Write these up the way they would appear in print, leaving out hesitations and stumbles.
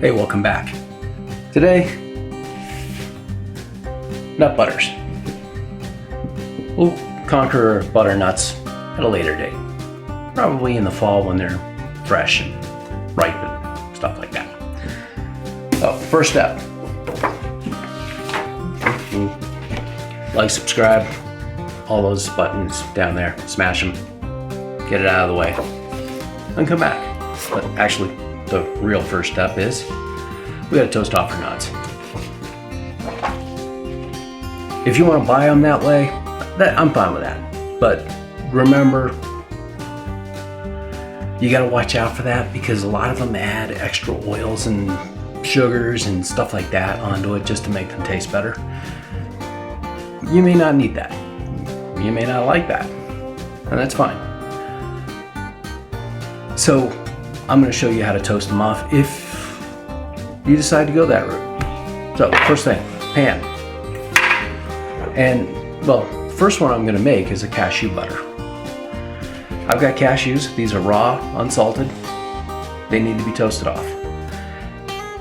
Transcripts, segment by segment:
Hey, welcome back. Today, nut butters. We'll conquer butternuts at a later date. Probably in the fall when they're fresh and ripe and stuff like that. So, first step. Like, subscribe, all those buttons down there. Smash them. Get it out of the way. And come back. But actually, the real first step is we gotta toast off our nuts. If you want to buy them that way, I'm fine with that. But remember, you gotta watch out for that because a lot of them add extra oils and sugars and stuff like that onto it just to make them taste better. You may not need that. You may not like that, and that's fine. So I'm going to show you how to toast them off if you decide to go that route. So first thing, pan. And well, first one I'm going to make is a cashew butter. I've got cashews. These are raw, unsalted. They need to be toasted off.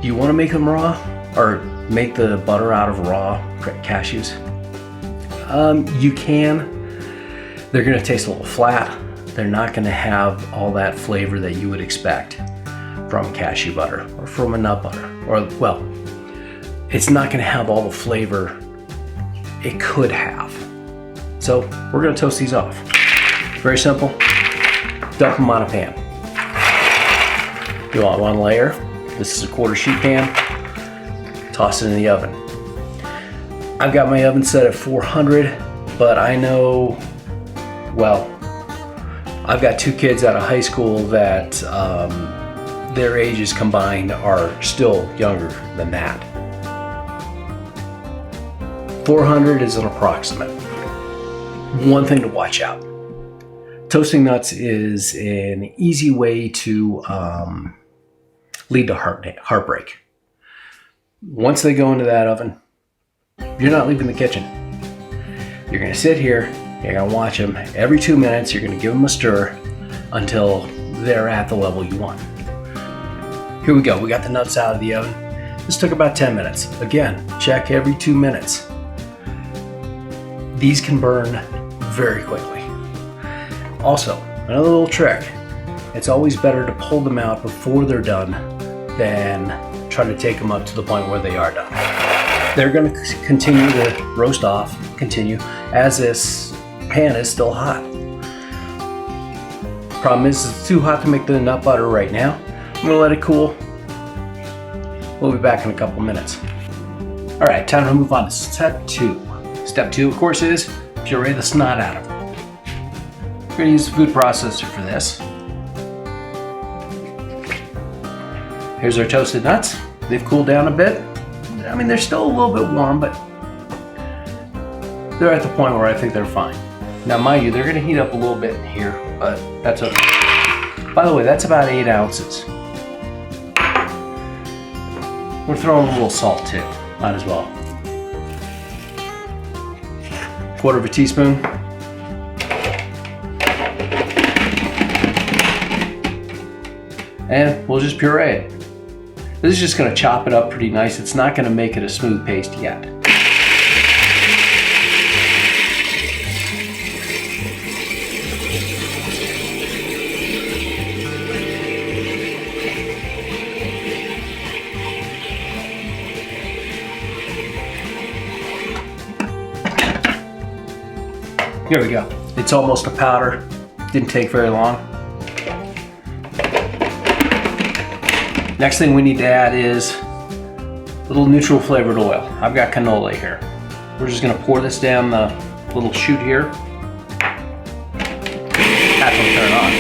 Do you want to make them raw or make the butter out of raw cashews? You can. They're going to taste a little flat. They're not going to have all that flavor that you would expect from cashew butter or from a nut butter. Or, well, it's not going to have all the flavor it could have. So we're going to toast these off. Very simple. Dump them on a pan. You want one layer. This is a 1/4 sheet pan. Toss it in the oven. I've got my oven set at 400, but I know, well, I've got 2 kids out of high school that their ages combined are still younger than that. 400 is an approximate. One thing to watch out. Toasting nuts is an easy way to lead to heartbreak. Once they go into that oven, you're not leaving the kitchen. You're gonna sit here, you're gonna watch them. Every 2 minutes, you're gonna give them a stir until they're at the level you want. Here we go, we got the nuts out of the oven. This took about 10 minutes. Again, check every 2 minutes. These can burn very quickly. Also, another little trick. It's always better to pull them out before they're done than try to take them up to the point where they are done. They're going to continue to roast off, as this pan is still hot. Problem is, it's too hot to make the nut butter right now. I'm going to let it cool. We'll be back in a couple minutes. All right, time to move on to step 2. Step 2, of course, is puree the snot out of them. We're going to use a food processor for this. Here's our toasted nuts. They've cooled down a bit. I mean, they're still a little bit warm, but they're at the point where I think they're fine. Now, mind you, they're going to heat up a little bit here, but that's okay. By the way, that's about 8 ounces. We're throwing a little salt too, might as well. 1/4 teaspoon. And we'll just puree it. This is just going to chop it up pretty nice. It's not going to make it a smooth paste yet. Here we go. It's almost a powder. Didn't take very long. Next thing we need to add is a little neutral flavored oil. I've got canola here. We're just gonna pour this down the little chute here. That's what turn on.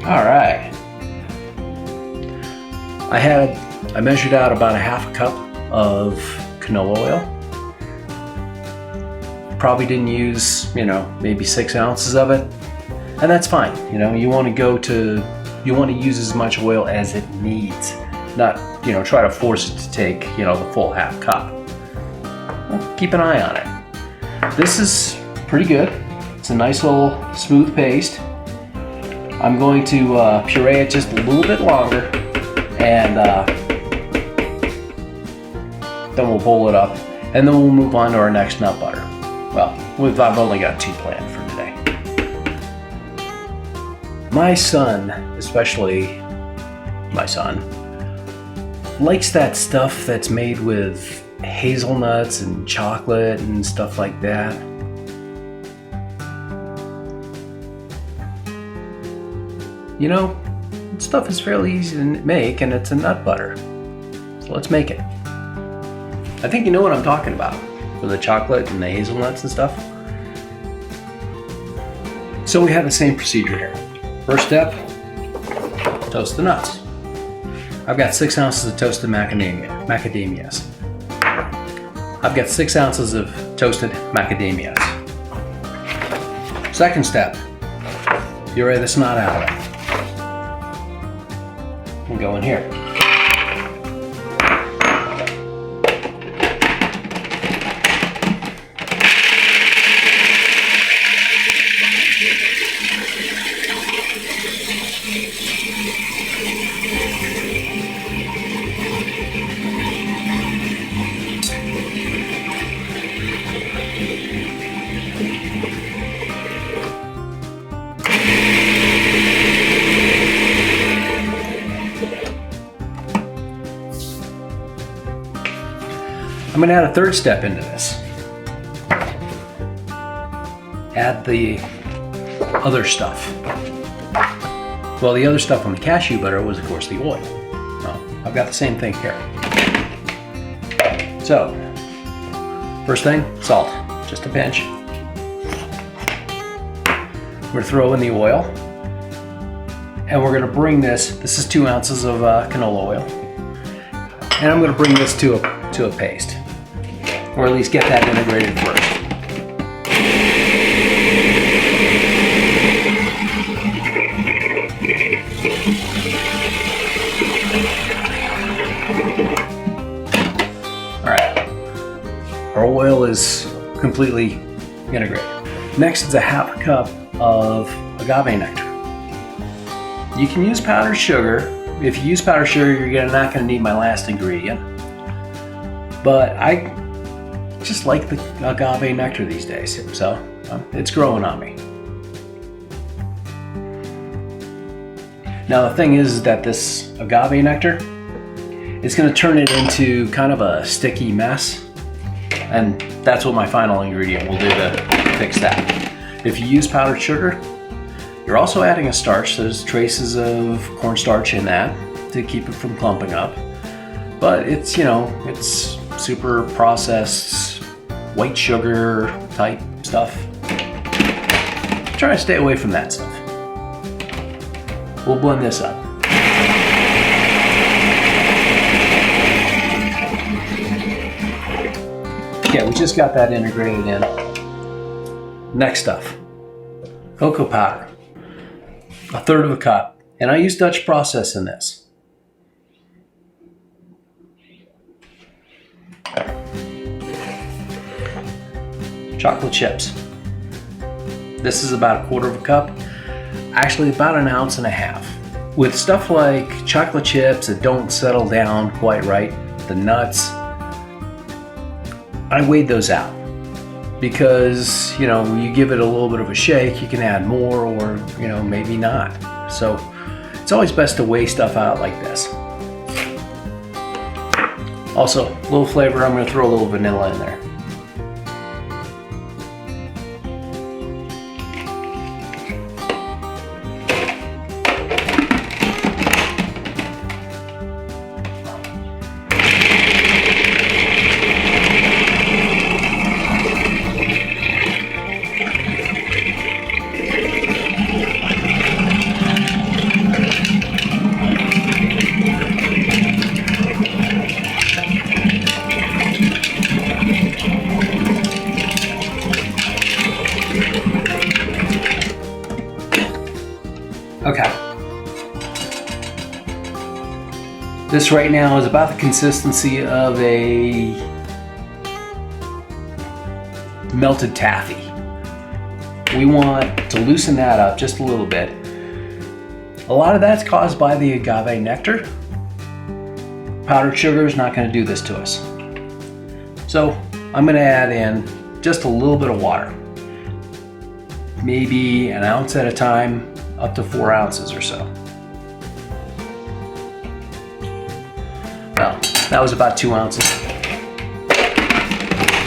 All right. I measured out about a half a cup of canola oil. Probably didn't use, maybe 6 ounces of it. And that's fine. You want to use as much oil as it needs. Not, try to force it to take, the full half cup. Well, keep an eye on it. This is pretty good. It's a nice little smooth paste. I'm going to puree it just a little bit longer, and then we'll bowl it up, and then we'll move on to our next nut butter. Well, I've only got 2 planned for today. My son, especially my son, likes that stuff that's made with hazelnuts and chocolate and stuff like that. Stuff is fairly easy to make, and it's a nut butter. So let's make it. I think you know what I'm talking about for the chocolate and the hazelnuts and stuff. So we have the same procedure here. First step, toast the nuts. I've got 6 ounces of toasted macadamias. I've got 6 ounces of toasted macadamias. Second step, puree the snot out of it. We'll go in here. I'm going to add a third step into this. Add the other stuff. Well, the other stuff on the cashew butter was, of course, the oil. Well, I've got the same thing here. So, first thing, salt, just a pinch. We're going to throw in the oil, and we're going to bring this is 2 ounces of canola oil, and I'm going to bring this to a paste, or at least get that integrated first. All right, our oil is completely integrated. Next is a half cup of agave nectar. You can use powdered sugar. If you use powdered sugar, you're not going to need my last ingredient. But I just like the agave nectar these days, so it's growing on me. Now the thing is that this agave nectar is going to turn it into kind of a sticky mess, and that's what my final ingredient will do to fix that. If you use powdered sugar, you're also adding a starch. There's traces of cornstarch in that to keep it from clumping up, but it's it's super processed white sugar type stuff. Try to stay away from that stuff. We'll blend this up. Okay, we just got that integrated in. Next stuff, cocoa powder, 1/3 of a cup, and I use Dutch process in this. Chocolate chips. This is about 1/4 of a cup, actually about 1.5 ounces. With stuff like chocolate chips that don't settle down quite right, the nuts, I weighed those out because you give it a little bit of a shake, you can add more or maybe not. So it's always best to weigh stuff out like this. Also, a little flavor, I'm going to throw a little vanilla in there. Okay. This right now is about the consistency of a melted taffy. We want to loosen that up just a little bit. A lot of that's caused by the agave nectar. Powdered sugar is not going to do this to us. So I'm going to add in just a little bit of water. Maybe an ounce at a time, up to 4 ounces or so. Well, that was about 2 ounces.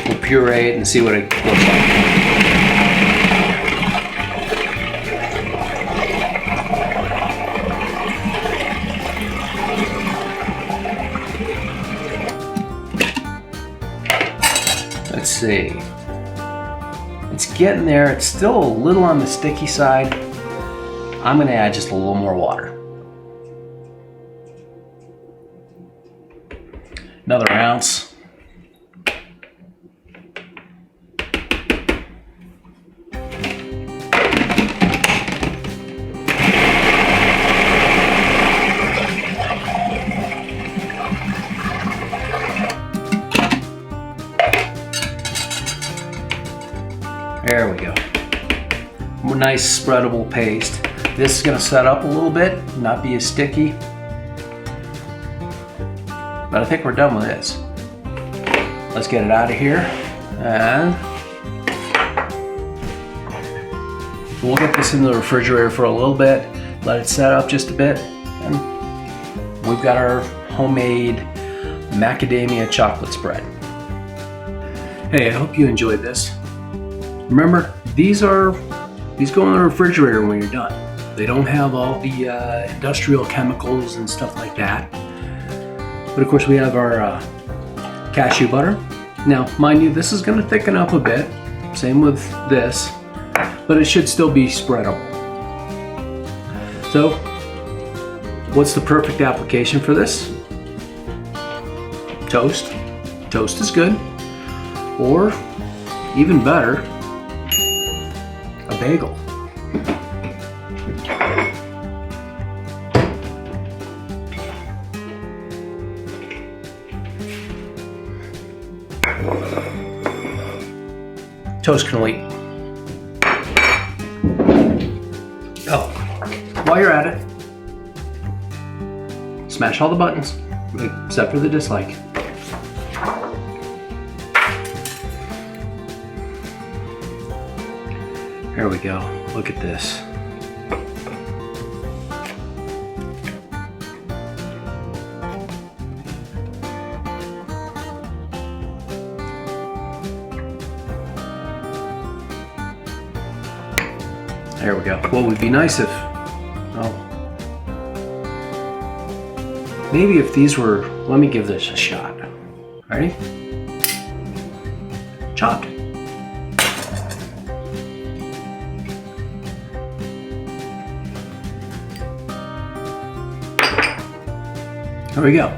We'll puree it and see what it looks like. Let's see. It's getting there. It's still a little on the sticky side. I'm going to add just a little more water. Another ounce. There we go. Nice spreadable paste. This is going to set up a little bit, not be as sticky. But I think we're done with this. Let's get it out of here. And we'll get this in the refrigerator for a little bit, let it set up just a bit, and we've got our homemade macadamia chocolate spread. Hey, I hope you enjoyed this. Remember, these go in the refrigerator when you're done. They don't have all the industrial chemicals and stuff like that. But of course we have our cashew butter. Now, mind you, this is going to thicken up a bit. Same with this, but it should still be spreadable. So, what's the perfect application for this? Toast. Toast is good. Or, even better, a bagel. Toast can wait. Oh, while you're at it, smash all the buttons, except for the dislike. Here we go. Look at this. There we go. What would be nice if, oh, maybe if these were, let me give this a shot. Ready? Chopped. There we go.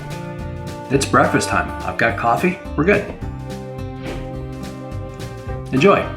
It's breakfast time. I've got coffee. We're good. Enjoy.